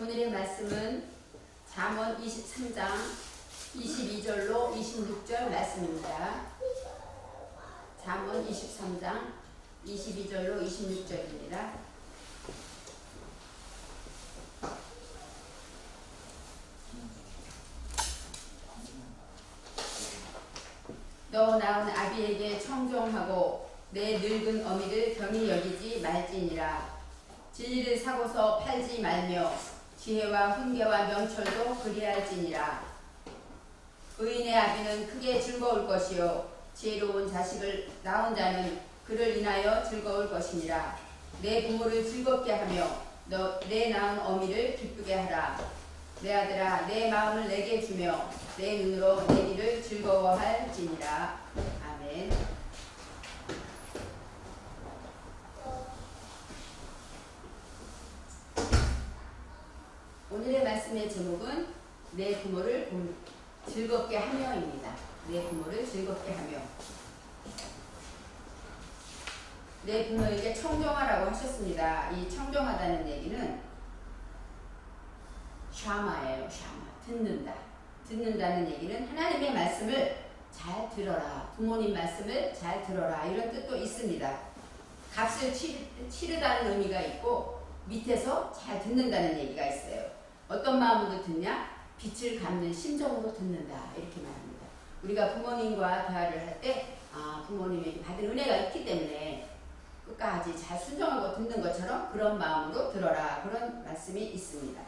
오늘의 말씀은 잠언 23장 22절로 26절 말씀입니다. 잠언 23장 22절로 26절입니다. 너 낳은 아비에게 청종하고 내 늙은 어미를 경히 여기지 말지니라. 진리를 사고서 팔지 말며 지혜와 훈계와 명철도 그리할지니라. 의인의 아비는 크게 즐거울 것이요 지혜로운 자식을 낳은 자는 그를 인하여 즐거울 것이니라. 내 부모를 즐겁게 하며 내 낳은 어미를 기쁘게 하라. 내 아들아 내 마음을 내게 주며 내 눈으로 내 길을 즐거워할지니라. 아멘. 오늘의 말씀의 제목은 내 부모를 즐겁게 하며입니다. 내 부모를 즐겁게 하며. 내 부모에게 청종하라고 하셨습니다. 이 청종하다는 얘기는 샤마예요. 샤마. 듣는다. 듣는다는 얘기는 하나님의 말씀을 잘 들어라. 부모님 말씀을 잘 들어라. 이런 뜻도 있습니다. 값을 치르다는 의미가 있고 밑에서 잘 듣는다는 얘기가 있어요. 어떤 마음으로 듣냐? 빛을 갚는 심정으로 듣는다. 이렇게 말합니다. 우리가 부모님과 대화를 할 때 부모님에게 받은 은혜가 있기 때문에 끝까지 잘 순종하고 듣는 것처럼 그런 마음으로 들어라. 그런 말씀이 있습니다.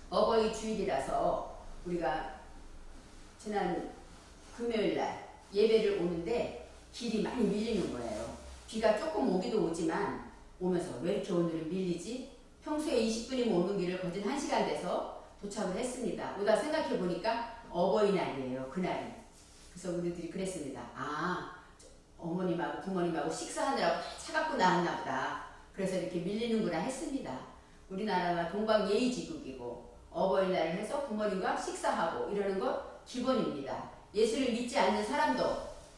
어버이 주일이라서 우리가 지난 금요일날 예배를 오는데 길이 많이 밀리는 거예요. 비가 조금 오기도 오지만 오면서 왜 이렇게 오늘은 밀리지? 평소에 20분이면 오는 길을 거진 1시간 돼서 도착을 했습니다. 오다 생각해 보니까 어버이날이에요. 그날이. 그래서 우리들이 그랬습니다. 어머님하고 부모님하고 식사하느라고 차 갖고 나왔나 보다. 그래서 이렇게 밀리는구나 했습니다. 우리나라가 동방예의지국이고 어버이날을 해서 부모님과 식사하고 이러는 것 기본입니다. 예수를 믿지 않는 사람도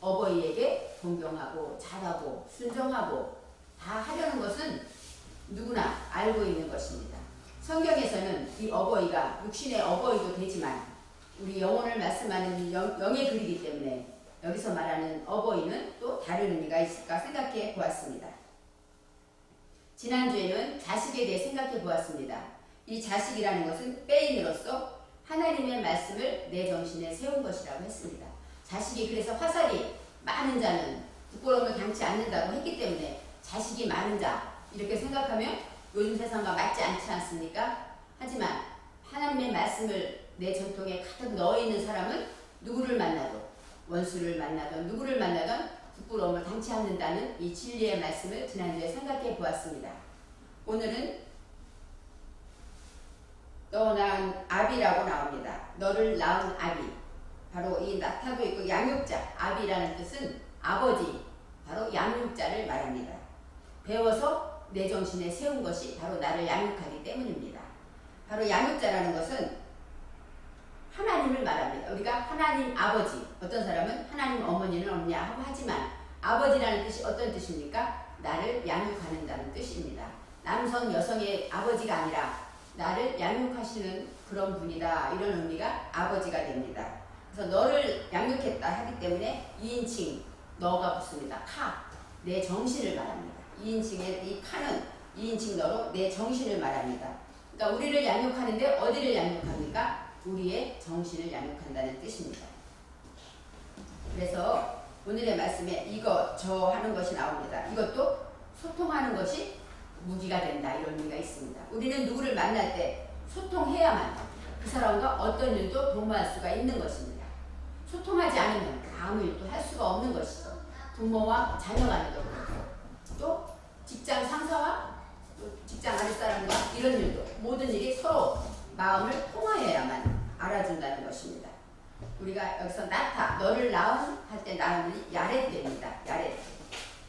어버이에게 존경하고 잘하고 순종하고 다 하려는 것은 누구나 알고 있는 것입니다. 성경에서는 이 어버이가 육신의 어버이도 되지만 우리 영혼을 말씀하는 영의 글이기 때문에 여기서 말하는 어버이는 또 다른 의미가 있을까 생각해 보았습니다. 지난주에는 자식에 대해 생각해 보았습니다. 이 자식이라는 것은 빼인으로서 하나님의 말씀을 내 정신에 세운 것이라고 했습니다. 자식이 그래서 화살이 많은 자는 부끄러움을 당치 않는다고 했기 때문에 자식이 많은 자 이렇게 생각하면 요즘 세상과 맞지 않지 않습니까? 하지만 하나님의 말씀을 내 전통에 가득 넣어 있는 사람은 누구를 만나도 원수를 만나든 누구를 만나든 부끄러움을 당치 않는다는 이 진리의 말씀을 지난주에 생각해 보았습니다. 오늘은 너 낳은 아비라고 나옵니다. 너를 낳은 아비. 바로 이 낙타도 있고 양육자. 아비라는 뜻은 아버지. 바로 양육자를 말합니다. 배워서 내 정신에 세운 것이 바로 나를 양육하기 때문입니다. 바로 양육자라는 것은 하나님을 말합니다. 우리가 하나님 아버지, 어떤 사람은 하나님 어머니는 없냐 하고 하지만 아버지라는 뜻이 어떤 뜻입니까? 나를 양육하는다는 뜻입니다. 남성, 여성의 아버지가 아니라 나를 양육하시는 그런 분이다. 이런 의미가 아버지가 됩니다. 그래서 너를 양육했다 하기 때문에 2인칭 너가 붙습니다. 카, 내 정신을 말합니다. 2인칭의 이 카는 2인칭 너로 내 정신을 말합니다. 그러니까 우리를 양육하는데 어디를 양육합니까? 우리의 정신을 양육한다는 뜻입니다. 그래서 오늘의 말씀에 이거 저 하는 것이 나옵니다. 이것도 소통하는 것이 무기가 된다. 이런 의미가 있습니다. 우리는 누구를 만날 때 소통해야만 그 사람과 어떤 일도 도모할 수가 있는 것입니다. 소통하지 않으면 아무 일도 할 수가 없는 것이죠. 부모와 자녀 간에도 그렇고 또 직장 상사와 또 직장 아랫사람과 이런 일도 모든 일이 서로 마음을 통하여야만 알아준다는 것입니다. 우리가 여기서 낳다, 너를 낳은 할 때 낳음이 야렛입니다. 야렛.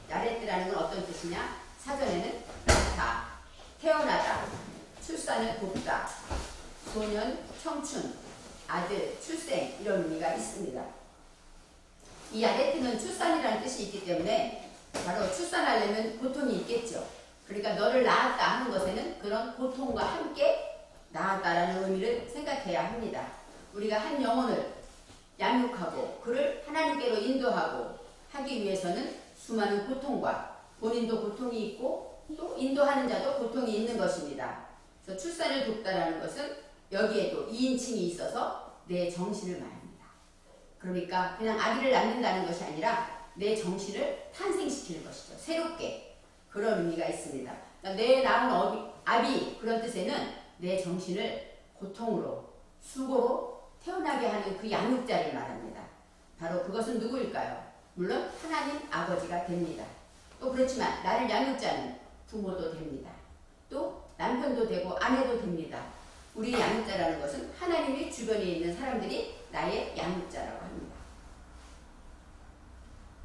야렛이라는 건 어떤 뜻이냐? 사전에는 낳다, 태어나다, 출산을 돕다, 소년, 청춘, 아들, 출생 이런 의미가 있습니다. 이 야렛은 출산이라는 뜻이 있기 때문에 바로 출산하려면 고통이 있겠죠. 그러니까 너를 낳았다 하는 것에는 그런 고통과 함께 낳았다라는 의미를 생각해야 합니다. 우리가 한 영혼을 양육하고 그를 하나님께로 인도하고 하기 위해서는 수많은 고통과 본인도 고통이 있고 또 인도하는 자도 고통이 있는 것입니다. 그래서 출산을 돕다라는 것은 여기에도 2인칭이 있어서 내 정신을 말합니다. 그러니까 그냥 아기를 낳는다는 것이 아니라 내 정신을 탄생시키는 것이죠. 새롭게. 그런 의미가 있습니다. 그러니까 내 낳은 아비 그런 뜻에는 내 정신을 고통으로 수고로 태어나게 하는 그 양육자를 말합니다. 바로 그것은 누구일까요? 물론 하나님 아버지가 됩니다. 또 그렇지만 나를 양육자는 부모도 됩니다. 또 남편도 되고 아내도 됩니다. 우리 양육자라는 것은 하나님이 주변에 있는 사람들이 나의 양육자라고 합니다.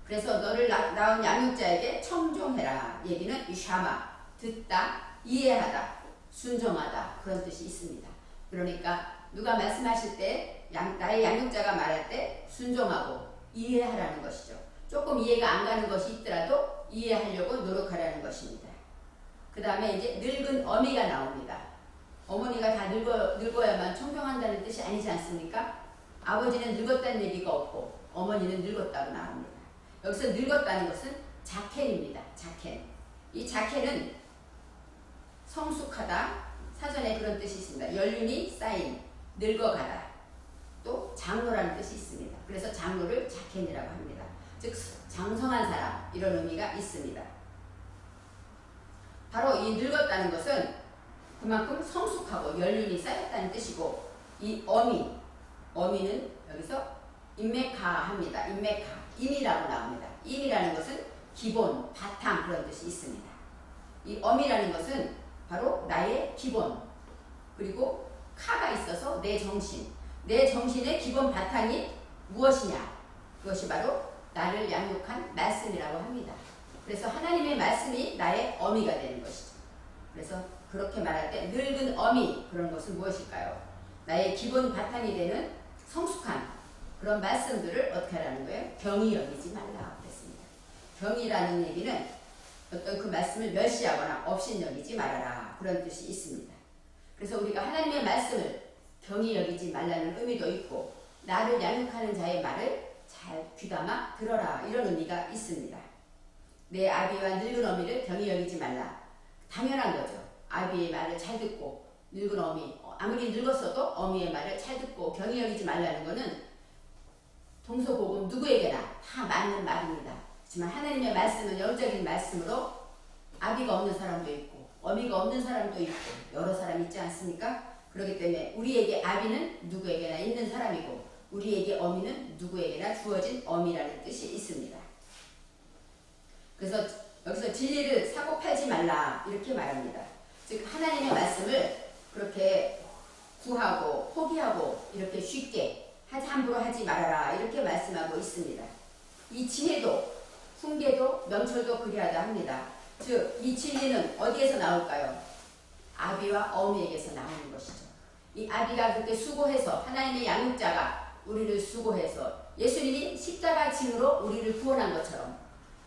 그래서 너를 낳은 양육자에게 청종해라. 얘기는 샤마, 듣다, 이해하다, 순종하다 그런 뜻이 있습니다. 그러니까 누가 말씀하실 때 나의 양육자가 말할 때 순종하고 이해하라는 것이죠. 조금 이해가 안 가는 것이 있더라도 이해하려고 노력하라는 것입니다. 그 다음에 이제 늙은 어미가 나옵니다. 어머니가 다 늙어야만 청종한다는 뜻이 아니지 않습니까? 아버지는 늙었다는 얘기가 없고 어머니는 늙었다고 나옵니다. 여기서 늙었다는 것은 자켄입니다. 자켄. 이 자켄은 성숙하다, 사전에 그런 뜻이 있습니다. 연륜이 쌓인, 늙어가다. 또 장로라는 뜻이 있습니다. 그래서 장로를 자켄이라고 합니다. 즉 장성한 사람 이런 의미가 있습니다. 바로 이 늙었다는 것은 그만큼 성숙하고 연륜이 쌓였다는 뜻이고 이 어미는 여기서 인메카 합니다. 임이라고 나옵니다. 임이라는 것은 기본, 바탕 그런 뜻이 있습니다. 이 어미라는 것은 바로 나의 기본 그리고 카가 있어서 내 정신의 기본 바탕이 무엇이냐? 그것이 바로 나를 양육한 말씀이라고 합니다. 그래서 하나님의 말씀이 나의 어미가 되는 것이죠. 그래서 그렇게 말할 때 늙은 어미 그런 것은 무엇일까요? 나의 기본 바탕이 되는 성숙한 그런 말씀들을 어떻게 하라는 거예요? 경히 여기지 말라 그랬습니다. 경이라는 얘기는 어떤 그 말씀을 멸시하거나 업신여기지 말아라 그런 뜻이 있습니다. 그래서 우리가 하나님의 말씀을 경히 여기지 말라는 의미도 있고 나를 양육하는 자의 말을 잘 귀담아 들어라 이런 의미가 있습니다. 내 아비와 늙은 어미를 경히 여기지 말라. 당연한 거죠. 아비의 말을 잘 듣고 늙은 어미 아무리 늙었어도 어미의 말을 잘 듣고 경히 여기지 말라는 것은 동서고금 누구에게나 다 맞는 말입니다. 하지만 하나님의 말씀은 영적인 말씀으로 아비가 없는 사람도 있고 어미가 없는 사람도 있고 여러 사람 있지 않습니까? 그렇기 때문에 우리에게 아비는 누구에게나 있는 사람이고 우리에게 어미는 누구에게나 주어진 어미라는 뜻이 있습니다. 그래서 여기서 진리를 사고 팔지 말라 이렇게 말합니다. 즉 하나님의 말씀을 그렇게 구하고 포기하고 이렇게 쉽게 함부로 하지 말아라 이렇게 말씀하고 있습니다. 이 지혜도 훈계도 명철도 그리하다 합니다. 즉 이 진리는 어디에서 나올까요? 아비와 어미에게서 나오는 것이죠. 이 아비가 그렇게 수고해서 하나님의 양육자가 우리를 수고해서 예수님이 십자가 짐으로 우리를 구원한 것처럼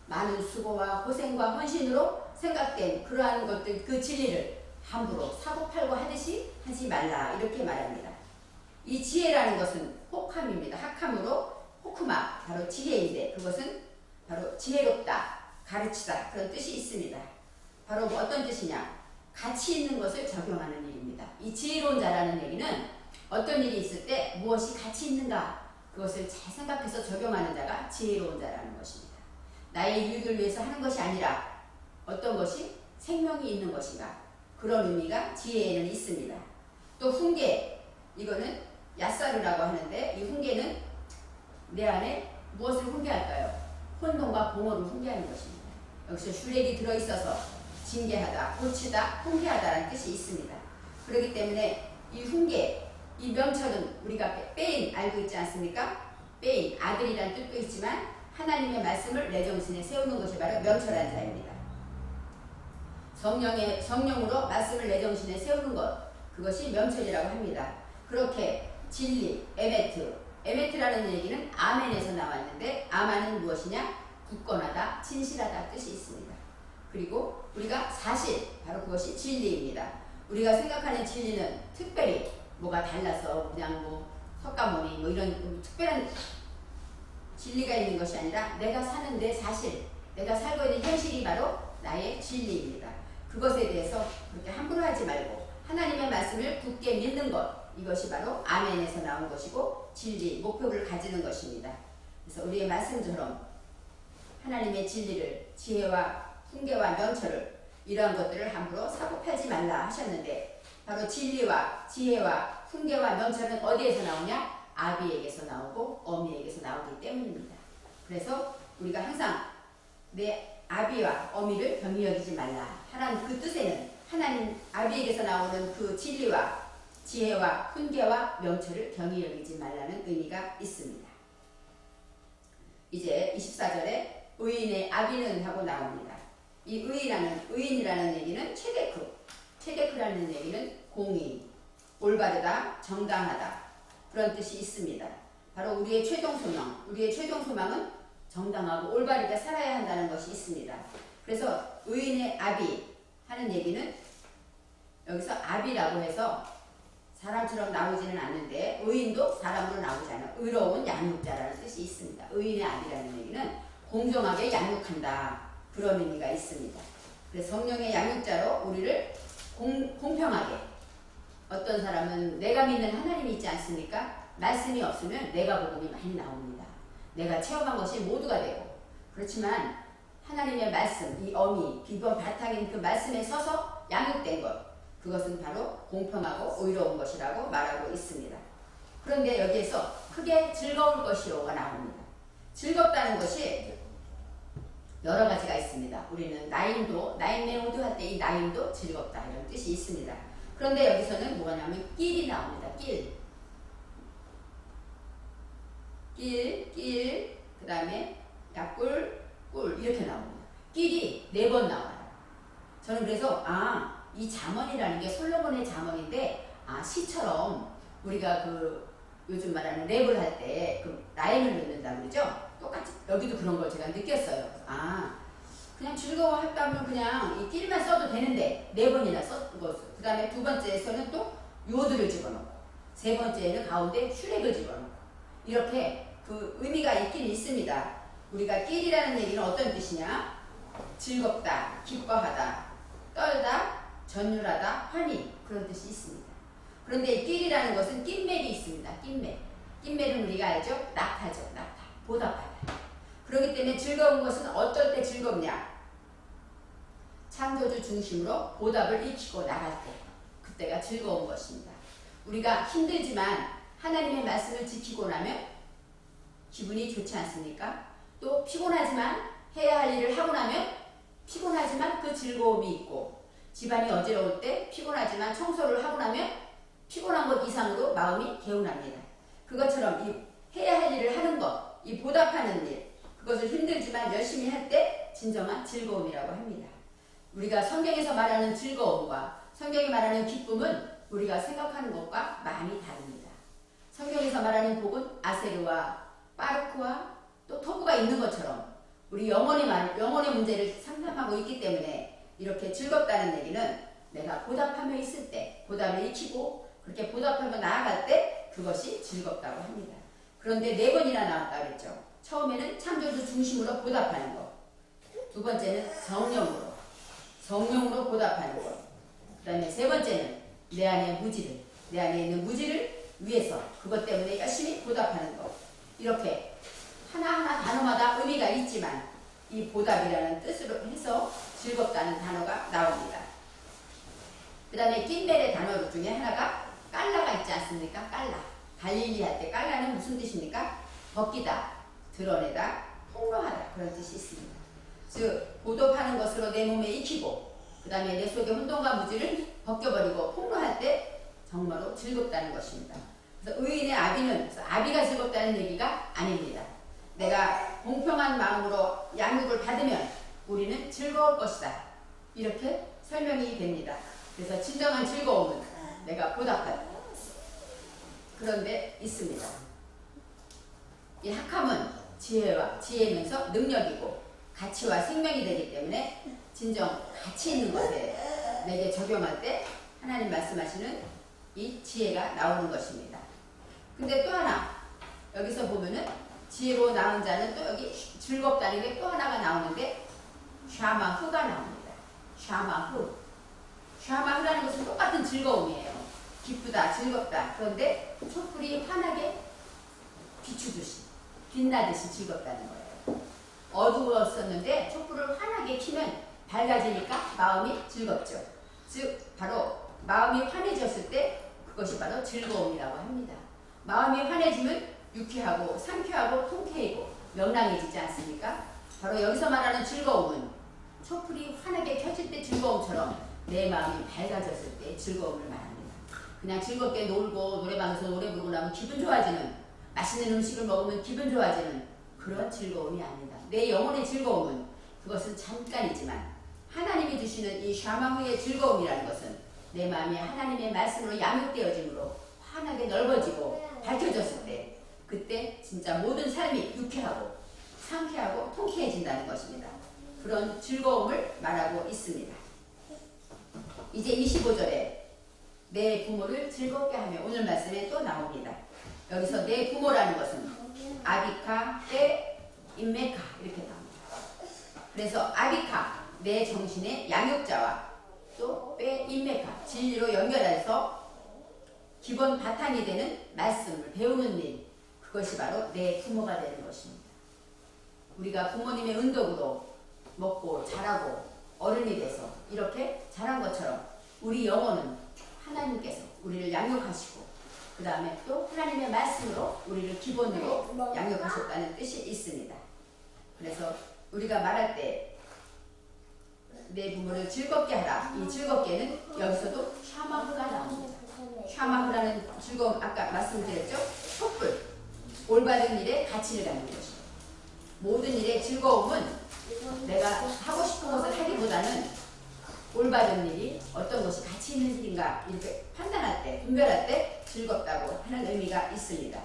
많은 수고와 고생과 헌신으로 생각된 그러한 것들 그 진리를 함부로 사고팔고 하듯이 하지 말라 이렇게 말합니다. 이 지혜라는 것은 혹함입니다. 학함으로 호크마 바로 지혜인데 그것은 바로 지혜롭다 가르치다 그런 뜻이 있습니다. 바로 어떤 뜻이냐? 가치 있는 것을 적용하는 일입니다. 이 지혜로운 자라는 얘기는 어떤 일이 있을 때 무엇이 가치 있는가 그것을 잘 생각해서 적용하는 자가 지혜로운 자라는 것입니다. 나의 유익을 위해서 하는 것이 아니라 어떤 것이 생명이 있는 것인가 그런 의미가 지혜에는 있습니다. 또 훈계 이거는 야사르라고 하는데 이 훈계는 내 안에 무엇을 훈계할까요? 혼돈과 공허를 훈계하는 것입니다. 여기서 슈렉이 들어있어서 징계하다, 고치다, 훈계하다라는 뜻이 있습니다. 그렇기 때문에 이 훈계, 이 명철은 우리가 빼인 알고 있지 않습니까? 빼인 아들이라는 뜻도 있지만 하나님의 말씀을 내 정신에 세우는 것이 바로 명철한 자입니다. 성령으로 말씀을 내 정신에 세우는 것 그것이 명철이라고 합니다. 그렇게 진리, 에메트라는 얘기는 아멘에서 나왔는데 아멘은 무엇이냐? 굳건하다, 진실하다 뜻이 있습니다. 그리고 우리가 사실, 바로 그것이 진리입니다. 우리가 생각하는 진리는 특별히 뭐가 달라서 그냥 뭐 석가모니 뭐 이런 특별한 진리가 있는 것이 아니라 내가 사는 내 사실, 내가 살고 있는 현실이 바로 나의 진리입니다. 그것에 대해서 그렇게 함부로 하지 말고 하나님의 말씀을 굳게 믿는 것, 이것이 바로 아멘에서 나온 것이고 진리, 목표를 가지는 것입니다. 그래서 우리의 말씀처럼 하나님의 진리를, 지혜와 훈계와 명철을, 이러한 것들을 함부로 사고 팔지 말라 하셨는데, 바로 진리와 지혜와 훈계와 명철은 어디에서 나오냐? 아비에게서 나오고 어미에게서 나오기 때문입니다. 그래서 우리가 항상 내 아비와 어미를 경히 여기지 말라 하라는 그 뜻에는 하나님 아비에게서 나오는 그 진리와 지혜와 훈계와 명철을 경히 여기지 말라는 의미가 있습니다. 이제 24절에 의인의 아비는 하고 나옵니다. 이 의인이라는 얘기는 체데크라는 얘기는 공의, 올바르다, 정당하다, 그런 뜻이 있습니다. 바로 우리의 최종 소망은 정당하고 올바르게 살아야 한다는 것이 있습니다. 그래서 의인의 아비 하는 얘기는 여기서 아비라고 해서 사람처럼 나오지는 않는데, 의인도 사람으로 나오지 않아 의로운 양육자라는 뜻이 있습니다. 의인의 아비라는 얘기는 공정하게 양육한다, 그런 의미가 있습니다. 그래서 성령의 양육자로 우리를 공평하게, 어떤 사람은 내가 믿는 하나님이 있지 않습니까? 말씀이 없으면 내가 복음이 많이 나옵니다. 내가 체험한 것이 모두가 되고, 그렇지만 하나님의 말씀, 이 어미, 기본 바탕인 그 말씀에 서서 양육된 것, 그것은 바로 공평하고 의로운 것이라고 말하고 있습니다. 그런데 여기에서 크게 즐거울 것이요가 나옵니다. 즐겁다는 것이 여러 가지가 있습니다. 우리는 나인메오드 할 때 이 나인도 즐겁다, 이런 뜻이 있습니다. 그런데 여기서는 뭐냐면 낄이 나옵니다. 낄, 그 다음에 약꿀, 꿀, 이렇게 나옵니다. 낄이 4번 나와요. 저는 그래서 이 잠언이라는 게 솔로몬의 잠언인데, 시처럼 우리가 그 요즘 말하는 랩을 할 때 그 라임을 넣는다 그러죠? 똑같이 여기도 그런 걸 제가 느꼈어요. 그냥 즐거워했다면 그냥 이 낄만 써도 되는데 4번이나 썼고, 그 다음에 2번째에서는 또 요드를 집어넣고, 3번째에는 가운데 슈렉을 집어넣고, 이렇게 그 의미가 있긴 있습니다. 우리가 낄이라는 얘기는 어떤 뜻이냐? 즐겁다, 기뻐하다, 떨다, 전율하다, 환희, 그런 뜻이 있습니다. 그런데 낄이라는 것은 낄멜이 있습니다. 낄멜은 우리가 알죠? 낙타죠. 보답하다. 그렇기 때문에 즐거운 것은 어떨 때 즐겁냐? 창조주 중심으로 보답을 익히고 나갈 때, 그때가 즐거운 것입니다. 우리가 힘들지만 하나님의 말씀을 지키고 나면 기분이 좋지 않습니까? 또 피곤하지만 해야 할 일을 하고 나면 피곤하지만 그 즐거움이 있고, 집안이 어지러울 때 피곤하지만 청소를 하고 나면 피곤한 것 이상으로 마음이 개운합니다. 그것처럼 이 해야 할 일을 하는 것, 이 보답하는 일, 그것을 힘들지만 열심히 할 때 진정한 즐거움이라고 합니다. 우리가 성경에서 말하는 즐거움과 성경이 말하는 기쁨은 우리가 생각하는 것과 많이 다릅니다. 성경에서 말하는 복은 아세르와 바르크와 또 토부가 있는 것처럼 우리 영혼의 문제를 상담하고 있기 때문에 이렇게 즐겁다는 얘기는 내가 보답하며 있을 때, 보답을 익히고 그렇게 보답하며 나아갈 때 그것이 즐겁다고 합니다. 그런데 4번이나 나왔다 그랬죠. 처음에는 창조주 중심으로 보답하는 것, 2번째는 성령으로 보답하는 것, 그 다음에 3번째는 내 안에 있는 무지를 위해서 그것 때문에 열심히 보답하는 것, 이렇게 하나하나 단어마다 의미가 있지만 이 보답이라는 뜻으로 해서 즐겁다는 단어가 나옵니다. 그 다음에 낄멜의 단어 중에 하나가 깔라가 있지 않습니까? 깔라. 갈릴리 할 때 깔라는 무슨 뜻입니까? 벗기다, 드러내다, 폭로하다, 그런 뜻이 있습니다. 즉 보답하는 것으로 내 몸에 익히고 그 다음에 내 속의 혼돈과 무지를 벗겨버리고 폭로할 때 정말로 즐겁다는 것입니다. 그래서 의인의 아비는 아비가 즐겁다는 얘기가 아닙니다. 내가 공평한 마음으로 양육을 받으면 우리는 즐거울 것이다, 이렇게 설명이 됩니다. 그래서 진정한 즐거움은 내가 보답하다, 그런데 있습니다. 이 학함은 지혜면서 능력이고 가치와 생명이 되기 때문에 진정 가치 있는 것에 내게 적용할 때 하나님 말씀하시는 이 지혜가 나오는 것입니다. 근데 또 하나 여기서 보면은 지혜로 낳은 자는 또 여기 즐겁다는 게 또 하나가 나오는데 샤마후가 나옵니다. 샤마후. 샤마후라는 것은 똑같은 즐거움이에요. 기쁘다, 즐겁다. 그런데 촛불이 환하게 비추듯이, 빛나듯이 즐겁다는 거예요. 어두웠었는데 촛불을 환하게 켜면 밝아지니까 마음이 즐겁죠. 즉 바로 마음이 환해졌을 때 그것이 바로 즐거움이라고 합니다. 마음이 환해지면 유쾌하고 상쾌하고 통쾌하고 명랑해지지 않습니까? 바로 여기서 말하는 즐거움은 촛불이 환하게 켜질 때 즐거움처럼 내 마음이 밝아졌을 때 즐거움을 말합니다. 그냥 즐겁게 놀고 노래방에서 노래 부르고 나면 기분 좋아지는, 맛있는 음식을 먹으면 기분 좋아지는 그런 즐거움이 아니다. 내 영혼의 즐거움은 그것은 잠깐이지만 하나님이 주시는 이 샤마후의 즐거움이라는 것은 내 마음이 하나님의 말씀으로 양육되어짐으로 환하게 넓어지고 밝혀졌을 때 그때 진짜 모든 삶이 유쾌하고 상쾌하고 통쾌해진다는 것입니다. 그런 즐거움을 말하고 있습니다. 이제 25절에 내 부모를 즐겁게 하며 오늘 말씀에 또 나옵니다. 여기서 내 부모라는 것은 아비카, 때, 인메카 이렇게 나옵니다. 그래서 아비카, 내 정신의 양육자와 또 빼, 인메카, 진리로 연결해서 기본 바탕이 되는 말씀을 배우는 일, 그것이 바로 내 부모가 되는 것입니다. 우리가 부모님의 은덕으로 먹고 자라고 어른이 돼서 이렇게 자란 것처럼 우리 영혼은 하나님께서 우리를 양육하시고 그 다음에 또 하나님의 말씀으로 우리를 기본으로 양육하셨다는 뜻이 있습니다. 그래서 우리가 말할 때 내 부모를 즐겁게 하라. 이 즐겁게는 여기서도 샤마후가 나옵니다. 샤마후라는 즐거움 아까 말씀드렸죠? 촛불, 올바른 일에 가치를 갖는 것입니다. 모든 일의 즐거움은 내가 하고 싶은 것을 하기보다는 올바른 일이 어떤 것이 가치 있는 일인가 이렇게 판단할 때, 분별할 때 즐겁다고 하는 의미가 있습니다.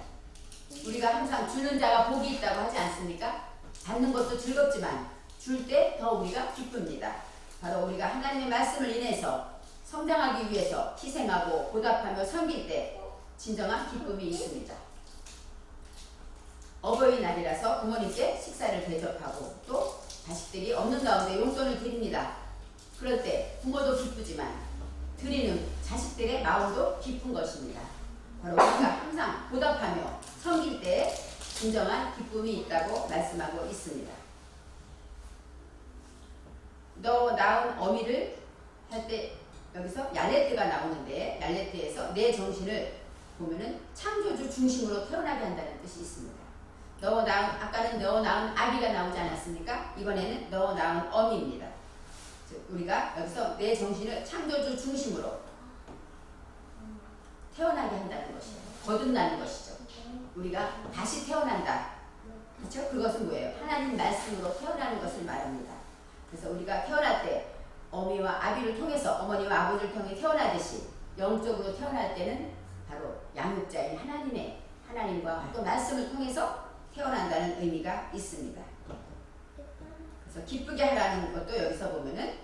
우리가 항상 주는 자가 복이 있다고 하지 않습니까? 받는 것도 즐겁지만 줄 때 더 우리가 기쁩니다. 바로 우리가 하나님의 말씀을 인해서 성장하기 위해서 희생하고 보답하며 섬길 때 진정한 기쁨이 있습니다. 어버이날이라서 부모님께 식사를 대접하고 또 자식들이 없는 가운데 용돈을 드립니다. 그럴 때 부모도 기쁘지만 드리는 자식들의 마음도 기쁜 것입니다. 바로 우리가 항상 보답하며 섬길 때 진정한 기쁨이 있다고 말씀하고 있습니다. 너 낳은 어미를 할 때 여기서 얄레트가 나오는데 얄레트에서 내 정신을 보면은 창조주 중심으로 태어나게 한다는 뜻이 있습니다. 아까는 너 낳은 아기가 나오지 않았습니까? 이번에는 너 낳은 어미입니다. 즉 우리가 여기서 내 정신을 창조주 중심으로 태어나게 한다는 것이죠. 거듭나는 것이죠. 우리가 다시 태어난다. 그렇죠? 그것은 뭐예요? 하나님 말씀으로 태어나는 것을 말합니다. 그래서 우리가 태어날 때 어미와 아비를 통해서 어머니와 아버지를 통해 태어나듯이 영적으로 태어날 때는 바로 양육자인 하나님과 또 말씀을 통해서 태어난다는 의미가 있습니다. 그래서 기쁘게 하라는 것도 여기서 보면은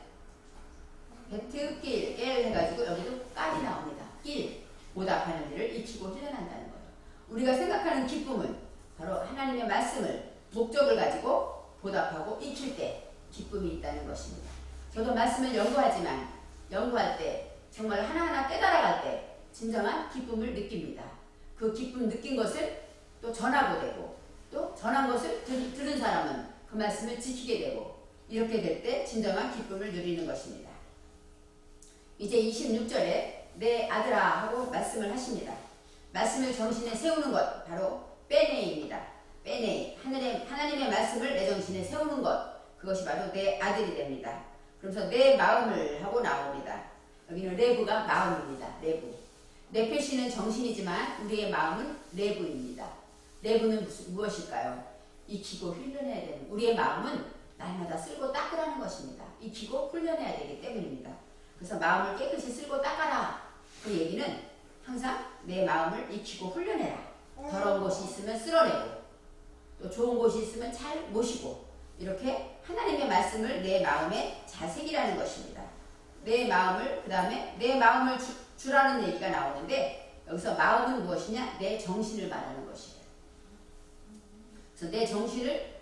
베트, 낄, 깰 해가지고 여기도 깔이 나옵니다. 낄, 보답하는 일을 익히고 훈련한다는 거예요. 우리가 생각하는 기쁨은 바로 하나님의 말씀을 목적을 가지고 보답하고 익힐 때 기쁨이 있다는 것입니다. 저도 말씀을 연구하지만 연구할 때 정말 하나하나 깨달아갈 때 진정한 기쁨을 느낍니다. 그 기쁨 느낀 것을 또 전하고 되고 또 전한 것을 들은 사람은 그 말씀을 지키게 되고 이렇게 될 때 진정한 기쁨을 누리는 것입니다. 이제 26절에 내 아들아 하고 말씀을 하십니다. 말씀을 정신에 세우는 것 바로 빼네입니다. 빼네 하나님의 말씀을 내 정신에 세우는 것 그것이 바로 내 아들이 됩니다. 그러면서 내 마음을 하고 나옵니다. 여기는 레부가 마음입니다. 레부. 네페시는 정신이지만 우리의 마음은 레부입니다. 레부는 무엇일까요? 익히고 훈련해야 되는 우리의 마음은 날마다 쓸고 닦으라는 것입니다. 익히고 훈련해야 되기 때문입니다. 그래서 마음을 깨끗이 쓸고 닦아라. 그 얘기는 항상 내 마음을 익히고 훈련해라. 더러운 곳이 있으면 쓸어내고 또 좋은 곳이 있으면 잘 모시고 이렇게 하나님의 말씀을 내 마음에 잘 새기라는 것입니다. 내 마음을, 그 다음에 내 마음을 주라는 얘기가 나오는데 여기서 마음은 무엇이냐? 내 정신을 말하는 것이에요. 그래서 내 정신을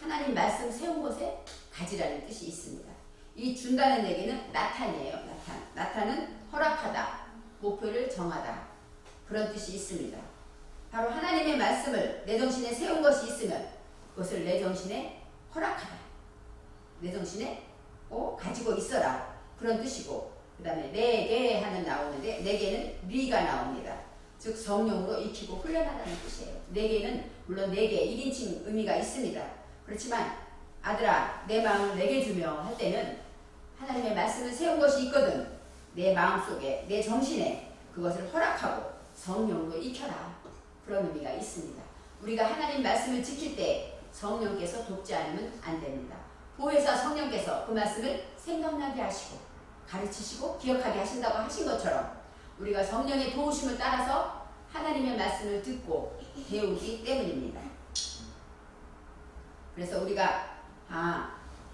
하나님 말씀 세운 곳에 가지라는 뜻이 있습니다. 이 준다는 얘기는 나타내요. 나타는 허락하다, 목표를 정하다, 그런 뜻이 있습니다. 바로 하나님의 말씀을 내 정신에 세운 것이 있으면 그것을 내 정신에 허락하다, 내 정신에 가지고 있어라, 그런 뜻이고, 그 다음에 내게 하는 나오는데 내게는 네가 나옵니다. 즉 성령으로 익히고 훈련하다는 뜻이에요. 내게는 물론 내게 1인칭 의미가 있습니다. 그렇지만 아들아 내 마음을 내게 주며 할 때는 하나님의 말씀을 세운 것이 있거든. 내 마음속에, 내 정신에 그것을 허락하고 성령으로 익혀라, 그런 의미가 있습니다. 우리가 하나님 말씀을 지킬 때 성령께서 돕지 않으면 안 됩니다. 보혜사 성령께서 그 말씀을 생각나게 하시고 가르치시고 기억하게 하신다고 하신 것처럼 우리가 성령의 도우심을 따라서 하나님의 말씀을 듣고 배우기 때문입니다. 그래서 우리가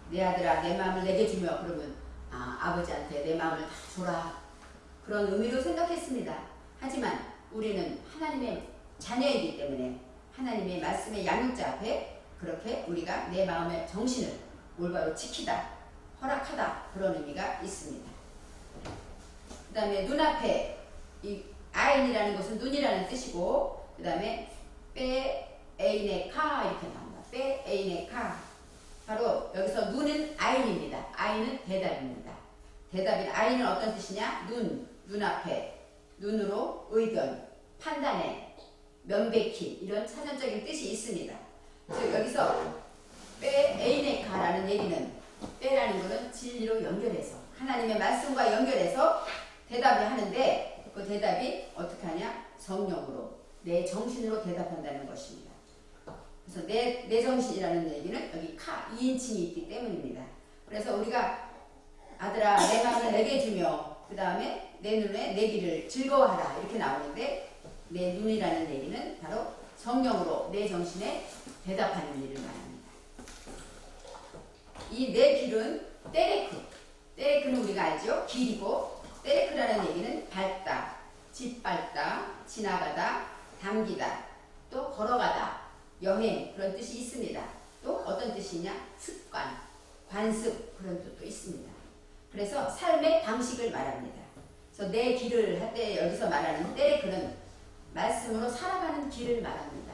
내 아들아 내 마음을 내게 주며, 그러면 아버지한테 내 마음을 다 줘라, 그런 의미로 생각했습니다. 하지만 우리는 하나님의 자녀이기 때문에 하나님의 말씀의 양육자 앞에 그렇게 우리가 내 마음의 정신을 올바로 지키다, 허락하다, 그런 의미가 있습니다. 그 다음에 눈앞에 이 아인이라는 것은 눈이라는 뜻이고, 그 다음에 빼 에이네 카 이렇게 나옵니다. 빼 에이네 카, 바로 여기서 눈은 아인입니다. 아인은 대답입니다. 대답인 아인은 어떤 뜻이냐? 눈앞에, 눈으로 의견, 판단에, 명백히, 이런 사전적인 뜻이 있습니다. 즉 여기서 빼 에이네카라는 얘기는, 빼라는 것은 진리로 연결해서 하나님의 말씀과 연결해서 대답을 하는데 그 대답이 어떻게 하냐? 성령으로, 내 정신으로 대답한다는 것입니다. 그래서 내 정신이라는 얘기는 여기 카 2인칭이 있기 때문입니다. 그래서 우리가 아들아 내 마음을 내게 주며 그 다음에 내 눈에 내 길을 즐거워하라 이렇게 나오는데, 내 눈이라는 얘기는 바로 성령으로 내 정신에 대답하는 일을 말합니다. 이 내 길은 때레크는 우리가 알죠? 길이고, 때레크라는 얘기는 밟다, 짓밟다, 지나가다, 당기다, 또 걸어가다, 여행, 그런 뜻이 있습니다. 또 어떤 뜻이냐? 습관, 관습, 그런 뜻도 있습니다. 그래서 삶의 방식을 말합니다. 그래서 내 길을 할 때 여기서 말하는 때레크는 말씀으로 살아가는 길을 말합니다.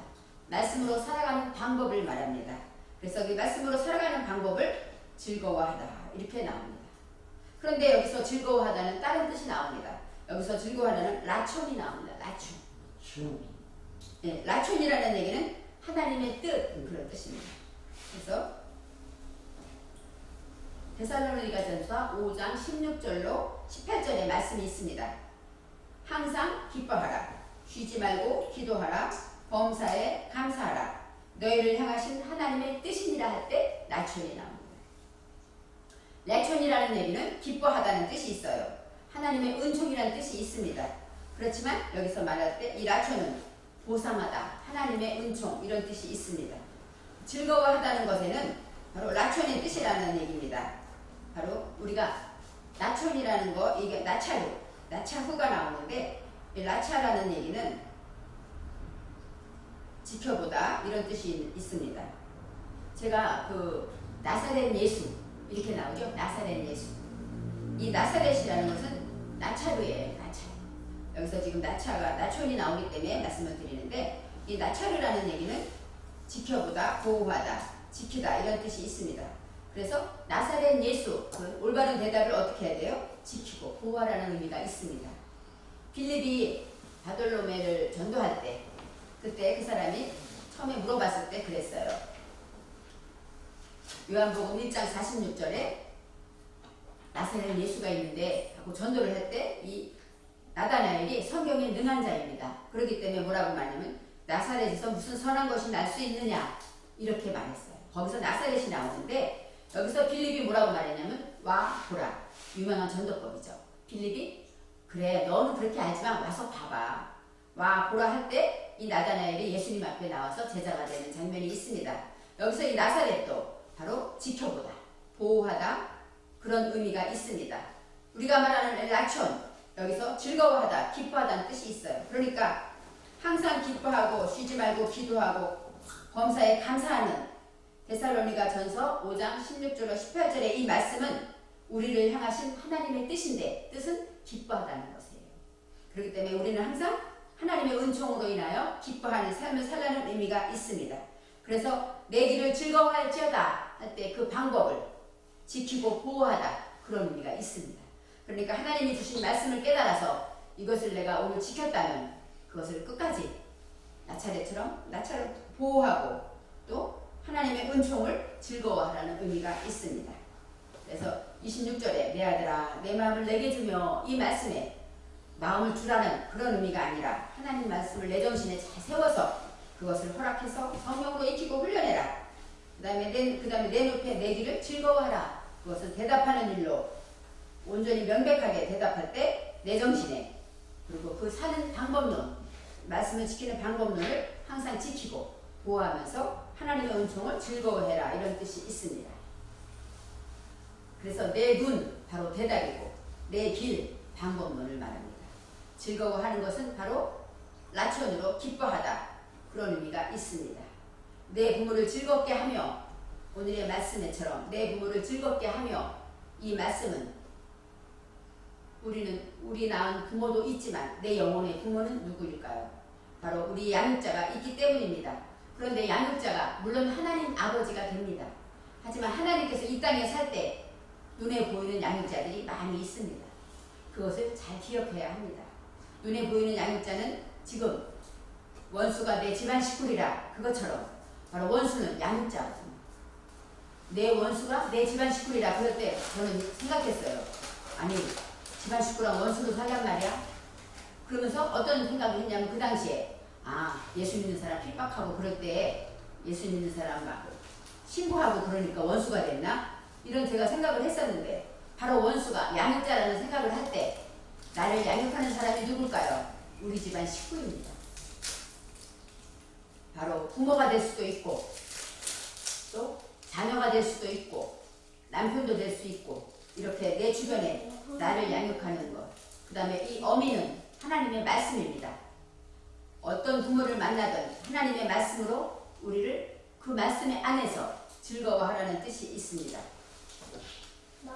말씀으로 살아가는 방법을 말합니다. 그래서 그 말씀으로 살아가는 방법을 즐거워하다 이렇게 나옵니다. 그런데 여기서 즐거워하다는 다른 뜻이 나옵니다. 여기서 즐거워하다는 라촌이 나옵니다. 라촌. 네, 라촌이라는 얘기는 하나님의 뜻, 그런 뜻입니다. 그래서 데살로니가전서 5장 16절로 18절에 말씀이 있습니다. 항상 기뻐하라, 쉬지 말고 기도하라, 범사에 감사하라, 너희를 향하신 하나님의 뜻이니라 할 때 라촌이 나옵니다. 라촌이라는 얘기는 기뻐하다는 뜻이 있어요. 하나님의 은총이라는 뜻이 있습니다. 그렇지만 여기서 말할 때 이 라촌은 보상하다, 하나님의 은총, 이런 뜻이 있습니다. 즐거워하다는 것에는 바로 라촌의 뜻이라는 얘기입니다. 바로 우리가 나촌이라는 거, 이게 나차후가 나오는데, 이 나차라는 얘기는 지켜보다, 이런 뜻이 있습니다. 제가 그 나사렛 예수 이렇게 나오죠. 나사렛 예수. 이 나사렛이라는 것은 나차르예요. 여기서 지금 나촌이 나오기 때문에 말씀을 드리는데, 이 나차르라는 얘기는 지켜보다, 보호하다, 지키다, 이런 뜻이 있습니다. 그래서 나사렛 예수, 그 올바른 대답을 어떻게 해야 돼요? 지키고 보호하라는 의미가 있습니다. 빌립이 바돌로메를 전도할 때, 그때 그 사람이 처음에 물어봤을 때 그랬어요. 요한복음 1장 46절에 나사렛 예수가 있는데 하고 전도를 할 때 이 나다나엘이 성경에 능한 자입니다. 그렇기 때문에 뭐라고 말하냐면 나사렛에서 무슨 선한 것이 날 수 있느냐 이렇게 말했어요. 거기서 나사렛이 나오는데 여기서 빌립이 뭐라고 말했냐면 와 보라, 유명한 전도법이죠. 빌립이 그래 너는 그렇게 알지만 와서 봐봐, 와 보라 할 때 이 나다나엘이 예수님 앞에 나와서 제자가 되는 장면이 있습니다. 여기서 이 나사렛도 바로 지켜보다, 보호하다 그런 의미가 있습니다. 우리가 말하는 라촌 여기서 즐거워하다, 기뻐하다는 뜻이 있어요. 그러니까 항상 기뻐하고 쉬지 말고 기도하고 범사에 감사하는 데살로니가 전서 5장 16절로 18절의 이 말씀은 우리를 향하신 하나님의 뜻인데 뜻은 기뻐하다는 것이에요. 그렇기 때문에 우리는 항상 하나님의 은총으로 인하여 기뻐하는 삶을 살라는 의미가 있습니다. 그래서 내 길을 즐거워할지어다 할 때 그 방법을 지키고 보호하다 그런 의미가 있습니다. 그러니까 하나님이 주신 말씀을 깨달아서 이것을 내가 오늘 지켰다면 그것을 끝까지 나처럼 보호하고 또 하나님의 은총을 즐거워하라는 의미가 있습니다. 그래서 26절에 내 아들아 내 마음을 내게 주며 이 말씀에 마음을 주라는 그런 의미가 아니라 하나님 말씀을 내 정신에 잘 세워서 그것을 허락해서 성령으로 익히고 훈련해라. 그 다음에 내 눈에 내 길을 즐거워하라. 그것은 대답하는 일로 온전히 명백하게 대답할 때 내 정신에 그리고 그 사는 방법론 말씀을 지키는 방법론을 항상 지키고 보호하면서 하나님의 은총을 즐거워해라 이런 뜻이 있습니다. 그래서 내 눈 바로 대답이고 내 길 방법론을 말합니다. 즐거워하는 것은 바로 라촌으로 기뻐하다 그런 의미가 있습니다. 내 부모를 즐겁게 하며 오늘의 말씀에처럼 내 부모를 즐겁게 하며 이 말씀은 우리 낳은 부모도 있지만 내 영혼의 부모는 누구일까요? 바로 우리 양육자가 있기 때문입니다. 그런데 양육자가 물론 하나님 아버지가 됩니다. 하지만 하나님께서 이 땅에 살 때 눈에 보이는 양육자들이 많이 있습니다. 그것을 잘 기억해야 합니다. 눈에 보이는 양육자는 지금 원수가 내 집안 식구리라 그것처럼 바로 원수는 양육자거든요. 내 원수가 내 집안 식구리라 그럴 때 저는 생각했어요. 아니 집안 식구랑 원수로 살란 말이야? 그러면서 어떤 생각을 했냐면 그 당시에 예수 믿는 사람 핍박하고 그럴 때 예수 믿는 사람 막 신고하고 그러니까 원수가 됐나? 이런 제가 생각을 했었는데 바로 원수가 양육자라는 생각을 할 때 나를 양육하는 사람이 누굴까요? 우리 집안 식구입니다. 바로 부모가 될 수도 있고 또 자녀가 될 수도 있고 남편도 될 수 있고 이렇게 내 주변에 나를 양육하는 것. 그 다음에 이 어미는 하나님의 말씀입니다. 어떤 부모를 만나든 하나님의 말씀으로 우리를 그 말씀의 안에서 즐거워하라는 뜻이 있습니다.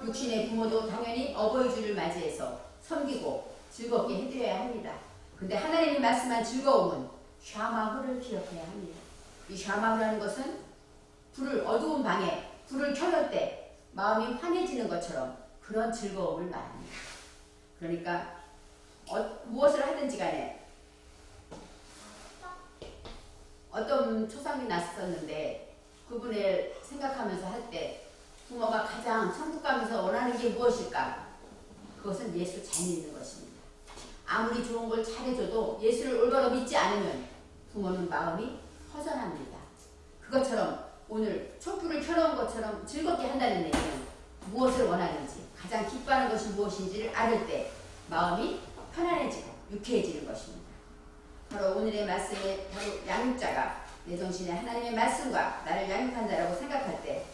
육신의 부모도 당연히 어버이 주를 맞이해서 섬기고 즐겁게 해드려야 합니다. 근데 하나님이 말씀한 즐거움은 샤마후를 기억해야 합니다. 이 샤마후라는 것은 어두운 방에 불을 켜놓을 때 마음이 환해지는 것처럼 그런 즐거움을 말합니다. 그러니까 무엇을 하든지 간에 어떤 초상이 났었는데 그분을 생각하면서 할 때 부모가 가장 천국 가면서 원하는 게 무엇일까? 그것은 예수 잘 믿는 것입니다. 아무리 좋은 걸 잘해줘도 예수를 올바로 믿지 않으면 부모는 마음이 허전합니다. 그것처럼 오늘 촛불을 켜놓은 것처럼 즐겁게 한다는 얘기는 무엇을 원하는지 가장 기뻐하는 것이 무엇인지를 알을 때 마음이 편안해지고 유쾌해지는 것입니다. 바로 오늘의 말씀에 바로 양육자가 내 정신에 하나님의 말씀과 나를 양육한다라고 생각할 때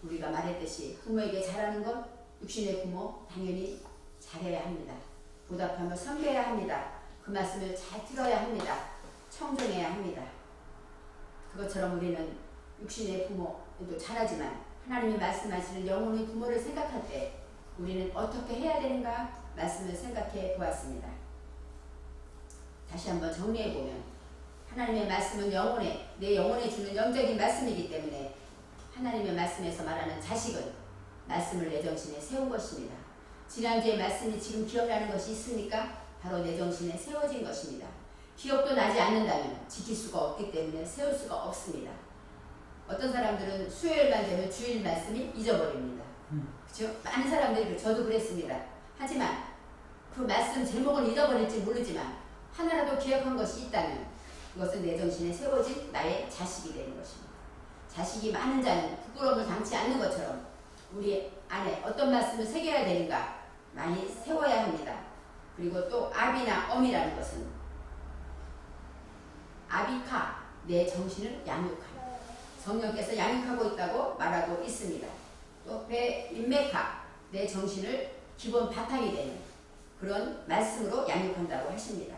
우리가 말했듯이 부모에게 잘하는 것 육신의 부모 당연히 잘해야 합니다. 보답하며 섬겨야 합니다. 그 말씀을 잘 들어야 합니다. 청정해야 합니다. 그것처럼 우리는 육신의 부모도 잘하지만 하나님이 말씀하시는 영혼의 부모를 생각할 때 우리는 어떻게 해야 되는가 말씀을 생각해 보았습니다. 다시 한번 정리해보면 하나님의 말씀은 내 영혼에 주는 영적인 말씀이기 때문에 하나님의 말씀에서 말하는 자식은 말씀을 내 정신에 세운 것입니다. 지난주의 말씀이 지금 기억나는 것이 있습니까? 바로 내 정신에 세워진 것입니다. 기억도 나지 않는다면 지킬 수가 없기 때문에 세울 수가 없습니다. 어떤 사람들은 수요일만 되면 주일 말씀이 잊어버립니다. 그렇죠? 많은 사람들이 저도 그랬습니다. 하지만 그 말씀 제목은 잊어버릴지 모르지만 하나라도 기억한 것이 있다면 그것은 내 정신에 세워진 나의 자식이 되는 것입니다. 자식이 많은 자는 부끄러움을 당치 않는 것처럼 우리 안에 어떤 말씀을 새겨야 되는가 많이 세워야 합니다. 그리고 또 아비나 엄이라는 것은 아비카 내 정신을 양육하는 성령께서 양육하고 있다고 말하고 있습니다. 또 배 인맥학, 내 정신을 기본 바탕이 되는 그런 말씀으로 양육한다고 하십니다.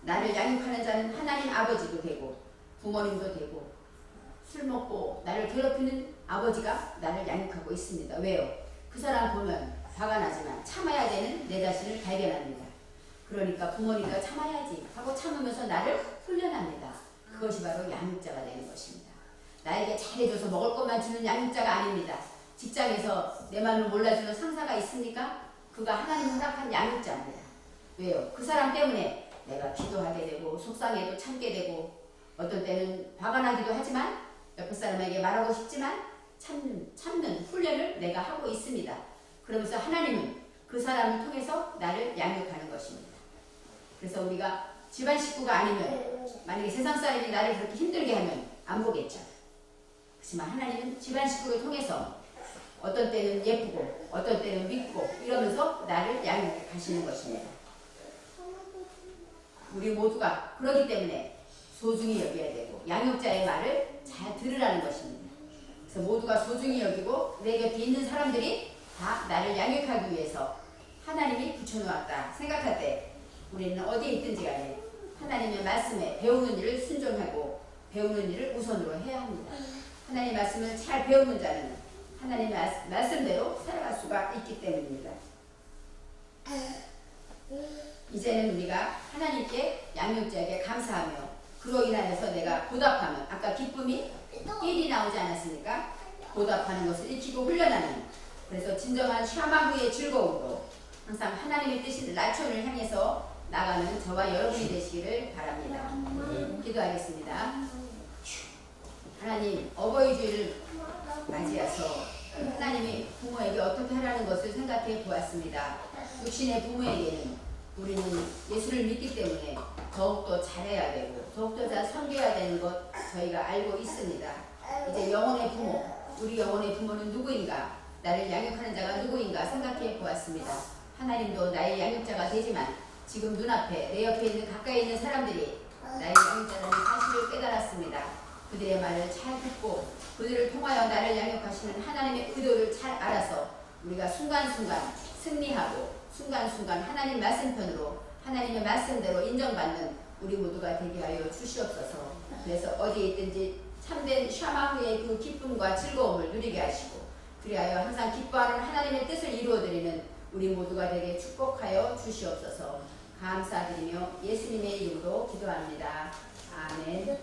나를 양육하는 자는 하나님 아버지도 되고 부모님도 되고 술 먹고 나를 괴롭히는 아버지가 나를 양육하고 있습니다. 왜요? 그 사람 보면 화가 나지만 참아야 되는 내 자신을 발견합니다. 그러니까 부모니까 참아야지 하고 참으면서 나를 훈련합니다. 그것이 바로 양육자가 되는 것입니다. 나에게 잘해줘서 먹을 것만 주는 양육자가 아닙니다. 직장에서 내 마음을 몰라주는 상사가 있습니까? 그가 하나님 허락한 양육자입니다. 왜요? 그 사람 때문에 내가 기도하게 되고 속상해도 참게 되고 어떤 때는 화가 나기도 하지만 옆에 사람에게 말하고 싶지만 참는 훈련을 내가 하고 있습니다. 그러면서 하나님은 그 사람을 통해서 나를 양육하는 것입니다. 그래서 우리가 집안 식구가 아니면 만약에 세상 사람이 나를 그렇게 힘들게 하면 안 보겠죠. 그렇지만 하나님은 집안 식구를 통해서 어떤 때는 예쁘고 어떤 때는 믿고 이러면서 나를 양육해 가시는 것입니다. 우리 모두가 그렇기 때문에 소중히 여겨야 되고 양육자의 말을 잘 들으라는 것입니다. 그래서 모두가 소중히 여기고 내 곁에 있는 사람들이 다 나를 양육하기 위해서 하나님이 붙여놓았다 생각할 때 우리는 어디에 있든지 간에 하나님의 말씀에 배우는 일을 순종하고 배우는 일을 우선으로 해야 합니다. 하나님의 말씀을 잘 배우는 자는 하나님의 말씀대로 살아갈 수가 있기 때문입니다. 이제는 우리가 하나님께 양육자에게 감사하며 그로 인하여서 내가 보답하면 아까 기쁨이 1이 나오지 않았습니까? 보답하는 것을 익히고 훈련하는 그래서 진정한 샤마 후의 즐거움으로 항상 하나님의 뜻인 라촌을 향해서 나가는 저와 여러분이 되시기를 바랍니다. 기도하겠습니다. 하나님 어버이 주일을 맞이해서 하나님이 부모에게 어떻게 하라는 것을 생각해 보았습니다. 육신의 부모에게는 우리는 예수를 믿기 때문에 더욱더 잘해야 되고 더욱더 잘 섬겨야 되는 것 저희가 알고 있습니다. 이제 영혼의 부모, 우리 영혼의 부모는 누구인가? 나를 양육하는 자가 누구인가 생각해 보았습니다. 하나님도 나의 양육자가 되지만 지금 눈앞에 내 옆에 있는 가까이 있는 사람들이 나의 양육자라는 사실을 깨달았습니다. 그들의 말을 잘 듣고 그들을 통하여 나를 양육하시는 하나님의 의도를 잘 알아서 우리가 순간순간 승리하고 순간순간 하나님 말씀편으로 하나님의 말씀대로 인정받는 우리 모두가 되게 하여 주시옵소서. 그래서 어디에 있든지 참된 샤마 후의 그 기쁨과 즐거움을 누리게 하시고 그리하여 항상 기뻐하는 하나님의 뜻을 이루어드리는 우리 모두가 되게 축복하여 주시옵소서. 감사드리며 예수님의 이름으로 기도합니다. 아멘.